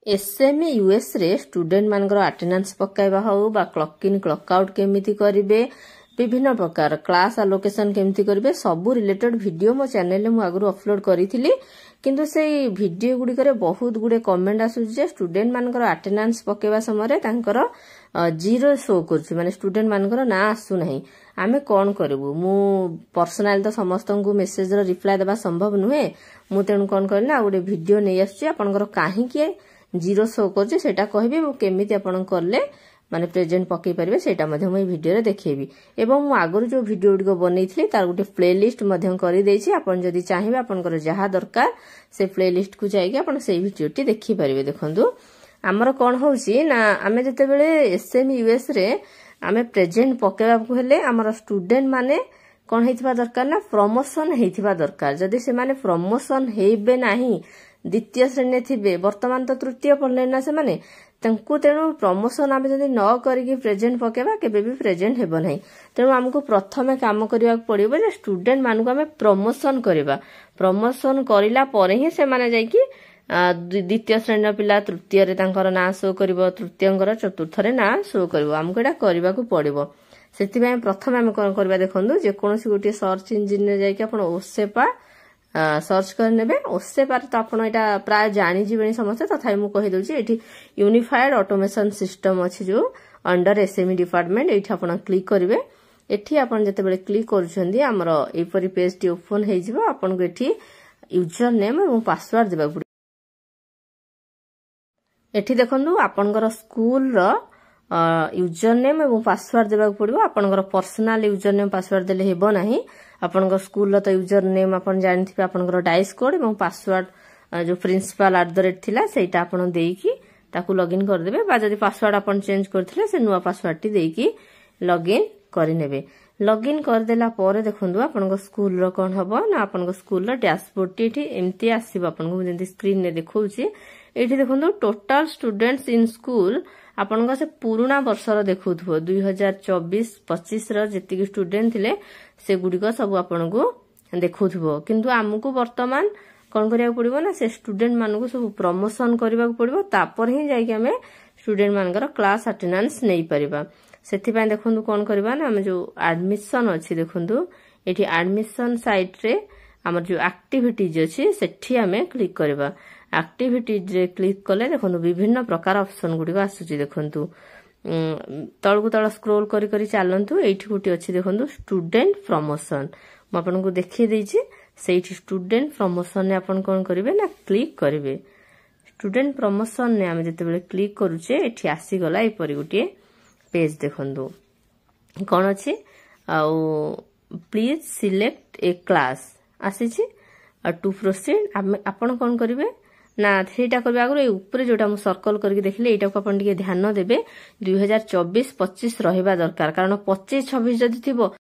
SME US रे student मानकर attendance पकाइबा हो बा क्लॉक इन क्लॉक आउट केमिति करिवे विभिन्न प्रकार क्लास अलोकेशन केमिति करिवे सब रिलेटेड वीडियो मो चैनल रे मु आगु अपलोड करिथिली किंतु से वीडियो गुडी करे बहुत गुडे कमेंट आसु जे स्टूडेंट मानकर अटेंडेंस पकेबा समय रे तांकर जीरो शो करछि माने स्टूडेंट मानकर ना आसु नाही आमे कोन करबु मु पर्सनल तो समस्त को मेसेज रो रिप्लाई देबा संभव नुहे मु तेन कोन करना आ गुडे वीडियो नै आछि आपनकर काहे के जीरो शो करछि सेटा कहबी मु केमिति आपन करले माने प्रेजेंट पकई परिबे सेटा मध्ये मु वीडियो रे देखेबी एवं मु आगुर जो वीडियो गुडी को बनैथिली तार गुटे प्लेलिस्ट मध्ये करि दैछि आपन जदी चाहिबे आपनकर जहा दरकार से प्लेलिस्ट को जाइके आपन सेही वीडियो टी देखि परिबे देखंतु हमर कोन होउछि ना आमे जते बेले एसएमई यूएस रे आमे प्रेजेंट पकेबा को हेले हमर स्टूडेंट माने कोन हेतिबा दरकार ना प्रमोशन हेतिबा दरकार जदी से माने प्रमोशन हेबे नाही द्वितीय श्रेणी थिबे वर्तमान तो तृतीय पढ़ले ना से माने तंकु तेनु प्रमोशन आमे जदी न करिके प्रेजेंट पकेबा केबे भी प्रेजेंट हेबो नाही तेनु हमकु प्रथमे काम करिया पड़िबो जे स्टूडेंट मानकु आमे प्रमोशन करिबा प्रमोशन करिला परे ही से माने जाई कि द्वितीय श्रेणी पिला तृतीय रे तांकर ना शो करिवो तृतीयंकर चतुर्थ रे ना शो करिवो हमकु एटा करिबा को पड़िबो सेति प्रथमे हम कोन करबा देखंदु जे कोनोसी गोटे सर्च इंजिन रे जाई कि आपण ओसेपा सर्च करनेबे ओसेपा तो आपण एटा प्राय जानि जिबेनी समस्त तथाय मु कहि दउची एठी यूनिफाइड ऑटोमेशन सिस्टम अछि जो अंडर एसएमई डिपार्टमेंट एठी आपण क्लिक करिवे एठी आपण जते बेले क्लिक करूछंदी हमर एपरि पेज टी ओपन हे जिवो आपण को एठी यूजर नेम एवं पासवर्ड देबा पड़े एठी देखंदु आपनकर स्कूल रो यूजर नेम एवं पासवर्ड देबा पड़िबो आपनकर पर्सनल यूजर नेम पासवर्ड देले हेबो नाही आपनकर स्कूल रो तो यूजर नेम आपण जानिथिबे आपनकर डाइस कोड एवं पासवर्ड जो प्रिंसिपल @ थिला सेटा आपण देईकी ताकू लॉगिन कर देबे बा जदी पासवर्ड आपण चेंज करथिले से नुवा पासवर्ड टी देईकी लॉगिन करि नेबे लॉगिन कर देला परे देखंदु आपनकर स्कूल रो कोन हबो ना आपनकर स्कूल रो डैशबोर्ड टी एठी एम्ति आसीबो आपनको जेंति स्क्रीन ने देखौची एठी देखंदु टोटल स्टूडेंट्स इन स्कूल आपनका से पुराना वर्षर देखौथबो 2024-25 रो जेतिक स्टूडेंट थिले से गुडी को सब आपनको देखौथबो किंतु हमकु वर्तमान कोन करिया पड़िबो ना से स्टूडेंट मानको सब प्रमोशन करबा पड़िबो तापर ही जाई कि हमें स्टूडेंट मानकर क्लास अटेंडेंस नै परिबा सेति पय देखंदु कोन करबा ना हम जो एडमिशन अछि देखंदु एठी एडमिशन साइट रे हमर जो एक्टिविटीज अछि सेठी हमें क्लिक करबा एक्टिविटीज रे क्लिक कले देखंतु विभिन्न प्रकार ऑप्शन गुडी को आसुची देखंतु तळकु तळ स्क्रॉल करी करी चालंतु एठी गुटी अछि देखंतु स्टूडेंट प्रमोशन म आपन को देखि देछि सेठी स्टूडेंट प्रमोशन ने आपन कोन करिवे ना क्लिक करिवे स्टूडेंट प्रमोशन ने हम जते बेले क्लिक करूचे एठी आसी गला ए परि गुटी पेज देखंतु कोन अछि आ प्लीज सिलेक्ट ए क्लास आसीछि टू प्रोसीड आपन कोन करिवे ना सेटा करबा आगु ऊपर जोटा मु सर्कल करके देखले एटा को अपन के ध्यान देबे 2024-25 रहिबा दरकार कारण 25-26 जदी थिबो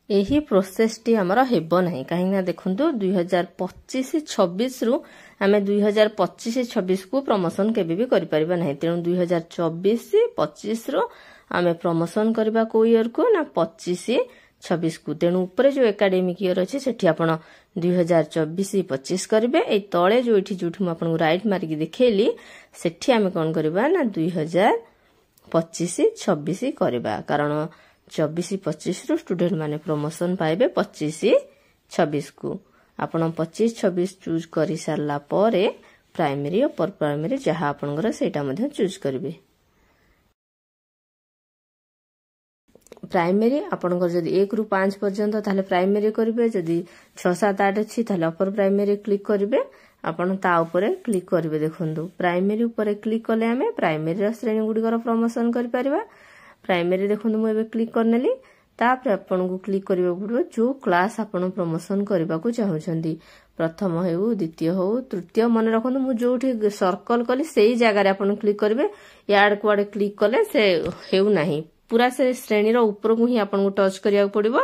एही प्रोसेस टी हमर हेबो नाही काहे ना देखंतु 2025-26 रु हमें 2025-26 को प्रमोशन केबे भी करि परिबा नाही तेनु 2024-25 रु हमें प्रमोशन करबा को ईयर को ना 25-26 को तेनु ऊपर जो एकेडमिक ईयर अछि सेठी आपण 2024-25 करिवे ए तळे जो एठी जोठी म आपन राइट मारी के देखेली सेठी हमें कोन करबा ना 2025-26 करबा कारण 24-25 रो स्टूडेंट माने प्रमोशन पाइबे 25-26 को आपण 25-26 चूज करि सारला परे प्राइमरी अपर प्राइमरी जहा आपनकर सेटा मध्ये चूज करिवे प्राइमरी आपनकर जदी 1 रु 5 पर्यंत ताले प्राइमरी करिवे जदी 6 7 8 अछि ताले अपर प्राइमरी क्लिक करिवे आपण ता ऊपर क्लिक करिवे देखंतु प्राइमरी ऊपर क्लिक कले हमें प्राइमरी श्रेणी गुडी कर प्रमोशन करि परिबा प्राइमरी देखंतु म एबे क्लिक करनेली तापर आपण को क्लिक करिवे पड़ो जो क्लास आपण प्रमोशन करबा को चाहउछंदी प्रथम हेउ द्वितीय हो तृतीय मन रखंतु मु जोठी सर्कल कली सेही जगह रे आपण क्लिक करिवे याड कोड क्लिक कले से हेउ नाही पूरा से श्रेणी रो ऊपर को ही आपन को टच करिया पड़िबो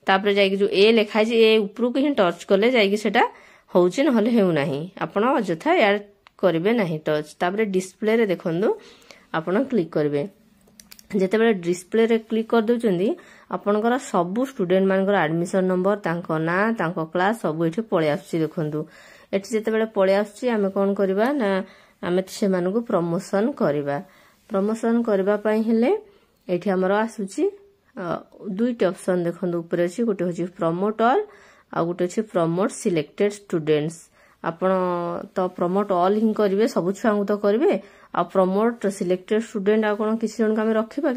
तापर जाई कि जो ए लिखा छै ए ऊपर को ही टच करले जाई कि सेटा होउछि न हले हेउ नाही आपन अजथा यार करिवे नाही टच तापर डिस्प्ले रे देखंदु आपन क्लिक करिवे जेते बेले डिस्प्ले रे क्लिक कर दोचंदी आपनकर सब स्टूडेंट मानकर एडमिशन नंबर तांको ना तांको क्लास सब एठी पळे आछी देखंदु एठी जेते बेले पळे आछी हमें कोन करबा ना आमे सेमानकु प्रमोशन करबा। प्रमोशन करबा पई हेले एठी हमर आसुची दुईटी ऑप्शन देखंदु ऊपर अछि गोटे होची प्रमोट ऑल आ गोटे अछि प्रमोट सिलेक्टेड स्टूडेंट्स। आपण तो प्रमोट ऑल ही करिवे सब छुआंगु तो करिवे आ प्रमोट सिलेक्टेड स्टूडेंट आ कोन किसी जन का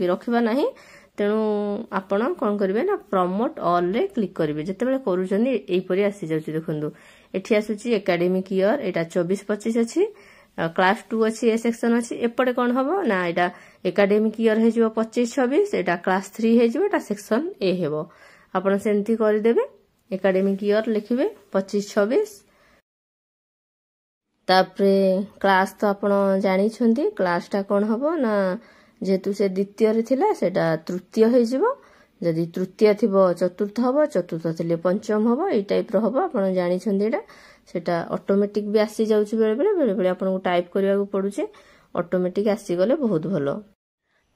रखिबा नाही तेणु आपण कोन करिवे ना प्रमोट ऑल रे क्लिक करिवे। जेतेबेले करूचनी एई परी आसी जाउची देखंदु एठी आसुची एकेडमिक ईयर एटा 24-25 अछि क्लास 2 अछि ए सेक्शन अछि एपटे कोन हबो ना एटा एकेडमिक ईयर हे जिवो 25-26 एटा क्लास 3 हे जिवो एटा सेक्शन ए हेबो। आपण सेंती करि देबे एकेडमिक ईयर लिखिबे 25-26 तापरे क्लास तो आपण जानि छथि क्लास टा कोन हबो ना जेतु से द्वितीय रे थिला सेटा तृतीय हे जिवो जदि तृतीय थिबो चतुर्थ हबो चतुर्थ थिले पंचम हबो ए टाइप रो हबो आपण जानि छथि एटा सेटा ऑटोमेटिक भी आसी जाउची बेले बेले आपण को टाइप करिया को पडुचे ऑटोमेटिक आसी गले बहुत भलो।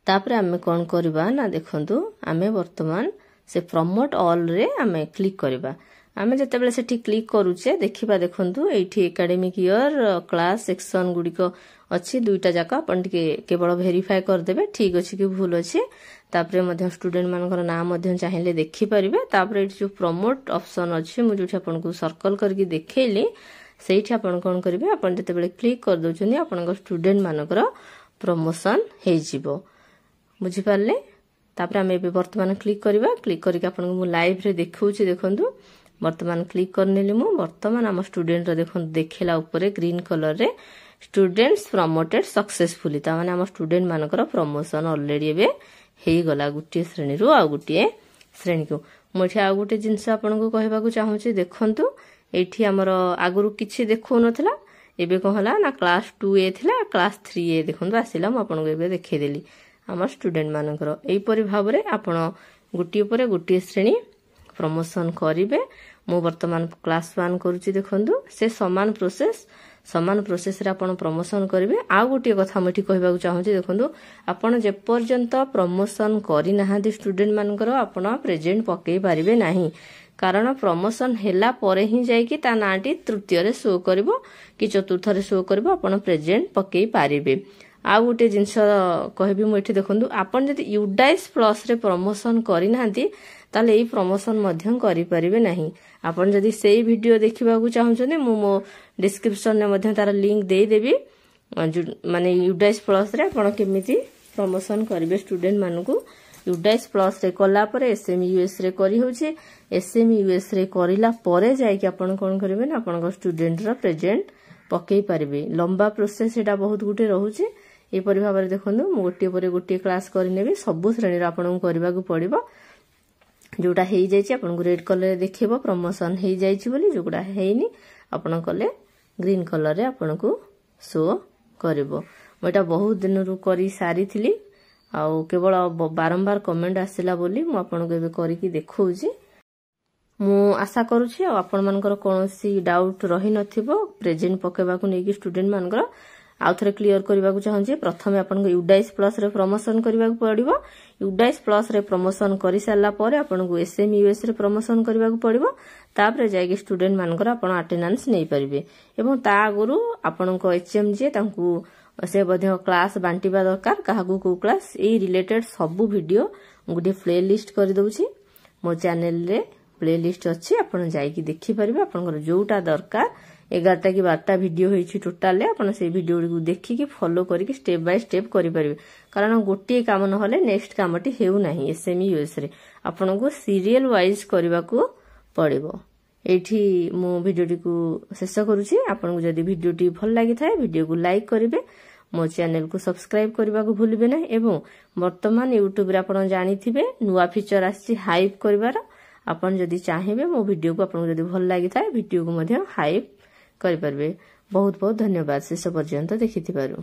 तापरे हमें कोन करबा ना देखंतु हमें वर्तमान से प्रमोट ऑल रे हमें क्लिक करबा। आमे जेतेबेले सेठी क्लिक करूचे देखिबा देखंतु एठी एकेडमिक ईयर क्लास सेक्शन गुडी को अछि दुईटा जाका अपन के केवल वेरीफाई कर देबे ठीक अछि कि भूल अछि। तापरे मध्य स्टूडेंट मानकर नाम मध्य चाहिले देखि परिबे। तापरे एठी जो प्रमोट ऑप्शन अछि मु जोठी अपन को सर्कल करके देखैली सेठी अपन कोन करिवे अपन जेतेबेले क्लिक कर दोचनी अपन स्टूडेंट मानकर प्रमोशन हे जिवो बुझि पारले। तापरे हमें वर्तमान क्लिक करबा क्लिक करके अपन को लाइव रे देखौची देखंतु वर्तमान क्लिक करनेली मु वर्तमान हम स्टूडेंट रे देखन देखिला ऊपर ग्रीन कलर रे स्टूडेंट्स प्रमोटेड सक्सेसफुली ता माने हम स्टूडेंट मानकर प्रमोशन ऑलरेडी एबे हेई गला गुटी श्रेणी रु आ गुटी श्रेणी को। मोठी आ गुटी जिंस आपन को कहबा को चाहूची देखंतु एठी हमर आगुरु किछि देखौ नथला एबे कहला ना क्लास 2A थिला क्लास 3A देखंतु आसिला म आपन को एबे देखै देली हमर स्टूडेंट मानकर एई परि भाबरे आपन गुटी ऊपर गुटी श्रेणी प्रमोशन करिवे। मु वर्तमान क्लास 1 करूची देखंतु से समान प्रोसेस रे आपण प्रमोशन करिवे। आ गोटे कथा मठी कहबा को चाहूची देखंतु आपण जे पर्यंत प्रमोशन करि नाहादी स्टूडेंट मानकर आपण प्रेजेंट पकई पारिबे नाही कारण प्रमोशन हेला परे ही जाई कि ता नाटी तृतीय रे शो करबो कि चतुर्थ रे शो करबो आपण प्रेजेंट पकई पारिबे। आ गोटे जिंस कहबी मु एठी देखंतु आपण जदि यूडाइस प्लस रे प्रमोशन करि नाहादी ताले एई प्रमोशन मध्यम करि परिबे नाही। आपण जदि सेई वीडियो देखिबा को चाहउछने मु मो डिस्क्रिप्शन ने मध्य तार लिंक दे देबी माने यूडाइस प्लस रे आपण केमिति प्रमोशन करिवे स्टूडेंट मानकु यूडाइस प्लस रे कला परे एसएमयूएस रे करि होछि एसएमयूएस रे करिला परे जाय कि आपण कोन करिवे ना आपण स्टूडेंट रा प्रेजेंट पकई पारिबे। लंबा प्रोसेस एटा बहुत गुटे रहउछि ए परि भाबरे देखंदु मु गोटे परे गोटे क्लास करि नेबे सब श्रेणी रा आपण करबा को पड़िबो जोटा हेई जायछि आपण को रेड कलर रे देखिबो प्रमोशन हेई जायछि बोली जोटा हेइनी आपण कले ग्रीन कलर रे आपण को शो करबो। मोटा बहुत दिन रु करी सारी थिली आ केवल बारंबार कमेंट आसिला बोली मु आपण को एबे करी की देखौछि। मु आशा करूछि आपण मानकर कोनोसी डाउट रहि नथिबो प्रेजेंट पकेबा को नेकी स्टूडेंट मानकर आउथरे क्लियर करबा को चाहूछि। प्रथमे आपण को यूडाइस प्लस रे प्रमोशन करबा को पड़िबो यूडाइस प्लस रे प्रमोशन करि साला परे आपण को एसएमयूएस रे प्रमोशन करबा को पड़िबो तापरे जायके स्टूडेंट मानकर आपण अटेंडेंस नै परिबे एवं ता आगुरु आपण को एचएमजे तांकू से बध्य क्लास बांटीबा दरकार काहाकू को क्लास ए रिलेटेड सब वीडियो गुडी प्लेलिस्ट कर दउछि मो चैनल रे प्लेलिस्ट अछि आपण जायकी देखि परिबे आपण जोटा दरकार 11टा कि 12टा वीडियो होइछि टोटल ले आपण से वीडियो को देखि कि फॉलो करी कि स्टेप बाय स्टेप करि परिबे कारण गोटे काम न होले नेक्स्ट कामटी हेउ नाही एसएमयूएस रे आपण को सीरियल वाइज करबा को पड़िबो। एठी मो वीडियो को शेष करूछि आपण को जदी वीडियो टी भल लागि थाए वीडियो को लाइक करिवे मो चैनल को सब्सक्राइब करबा को भूलिबे ना एवं वर्तमान यूट्यूब रे आपण जानि थिबे नुवा फीचर आछि हाइप करबार आपण जदी चाहेबे मो वीडियो को आपण जदी भल लागि थाए वीडियो को मध्य हाइप करि परबे। बहुत बहुत धन्यवाद शेष पर्यंत देखिथिबारु।